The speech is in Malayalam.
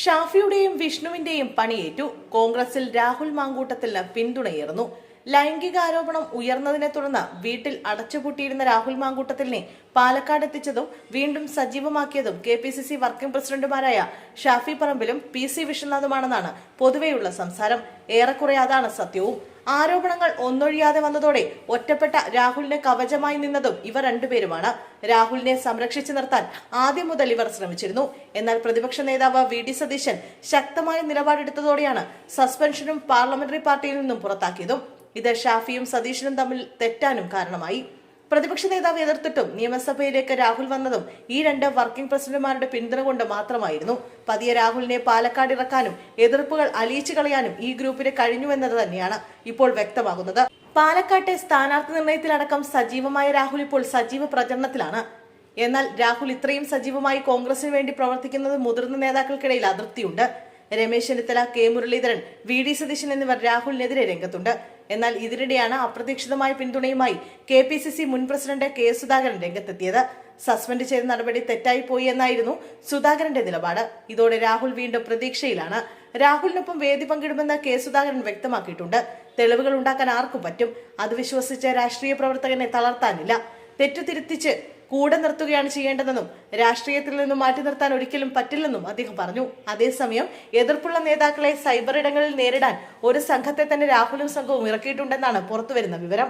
ഷാഫിയുടെയും വിഷ്ണുവിന്റെയും പണിയേറ്റു. കോൺഗ്രസിൽ രാഹുൽ മാങ്കൂട്ടത്തിന് പിന്തുണയേറുന്നു. ലൈംഗിക ആരോപണം ഉയർന്നതിനെ തുടർന്ന് വീട്ടിൽ അടച്ചുപൂട്ടിയിരുന്ന രാഹുൽ മാങ്കൂട്ടത്തിലിനെ പാലക്കാട് എത്തിച്ചതും വീണ്ടും സജീവമാക്കിയതും KPCC വർക്കിംഗ് പ്രസിഡന്റുമാരായ ഷാഫി പറമ്പിലും PC വിശ്വനാഥുമാണെന്നാണ് പൊതുവെയുള്ള സംസാരം. ഏറെക്കുറെ അതാണ് സത്യവും. ആരോപണങ്ങൾ ഒന്നൊഴിയാതെ വന്നതോടെ ഒറ്റപ്പെട്ട രാഹുലിന് കവചമായി നിന്നതും ഇവർ രണ്ടുപേരുമാണ്. രാഹുലിനെ സംരക്ഷിച്ചു നിർത്താൻ ആദ്യം മുതൽ ഇവർ ശ്രമിച്ചിരുന്നു. എന്നാൽ പ്രതിപക്ഷ നേതാവ് VD സതീശൻ ശക്തമായ നിലപാടെടുത്തതോടെയാണ് സസ്പെൻഷനും പാർലമെന്ററി പാർട്ടിയിൽ നിന്നും പുറത്താക്കിയതും. ഇത് ഷാഫിയും സതീശനും തമ്മിൽ തെറ്റാനും കാരണമായി. പ്രതിപക്ഷ നേതാവ് എതിർത്തിട്ടും നിയമസഭയിലേക്ക് രാഹുൽ വന്നതും ഈ രണ്ട് വർക്കിംഗ് പ്രസിഡന്റുമാരുടെ പിന്തുണ കൊണ്ട് മാത്രമായിരുന്നു. പതിയെ രാഹുലിനെ പാലക്കാട് ഇറക്കാനും എതിർപ്പുകൾ അലിയിച്ചു കളയാനും ഈ ഗ്രൂപ്പിന് കഴിഞ്ഞുവെന്നത് തന്നെയാണ് ഇപ്പോൾ വ്യക്തമാകുന്നത്. പാലക്കാട്ടെ സ്ഥാനാർത്ഥി നിർണയത്തിലടക്കം സജീവമായ രാഹുൽ ഇപ്പോൾ സജീവ പ്രചരണത്തിലാണ്. എന്നാൽ രാഹുൽ ഇത്രയും സജീവമായി കോൺഗ്രസിന് വേണ്ടി പ്രവർത്തിക്കുന്നത് മുതിർന്ന നേതാക്കൾക്കിടയിൽ അതൃപ്തിയുണ്ട്. രമേശ് ചെന്നിത്തല, K മുരളീധരൻ, VD സതീശൻ എന്നിവർ രാഹുലിനെതിരെ രംഗത്തുണ്ട്. എന്നാൽ ഇതിനിടെയാണ് അപ്രതീക്ഷിതമായ പിന്തുണയുമായി KPCC മുൻ പ്രസിഡന്റ് K സുധാകരൻ രംഗത്തെത്തിയത്. സസ്പെൻഡ് ചെയ്ത നടപടി തെറ്റായി പോയി എന്നായിരുന്നു സുധാകരന്റെ നിലപാട്. ഇതോടെ രാഹുൽ വീണ്ടും പ്രതീക്ഷയിലാണ്. രാഹുലിനൊപ്പം വേദി പങ്കിടുമെന്ന് K സുധാകരൻ വ്യക്തമാക്കിയിട്ടുണ്ട്. തെളിവുകൾ ഉണ്ടാക്കാൻ ആർക്കും പറ്റും. അത് വിശ്വസിച്ച് രാഷ്ട്രീയ പ്രവർത്തകനെ തളർത്താനില്ല. തെറ്റുതിരുത്തിച്ച് കൂടെ നിർത്തുകയാണ് ചെയ്യേണ്ടതെന്നും രാഷ്ട്രീയത്തിൽ നിന്നും മാറ്റി നിർത്താൻ ഒരിക്കലും പറ്റില്ലെന്നും അദ്ദേഹം പറഞ്ഞു. അതേസമയം എതിർപ്പുള്ള നേതാക്കളെ സൈബർ ഇടങ്ങളിൽ നേരിടാൻ ഒരു സംഘത്തെ തന്നെ രാഹുലും സംഘവും ഇറക്കിയിട്ടുണ്ടെന്നാണ് പുറത്തുവരുന്ന വിവരം.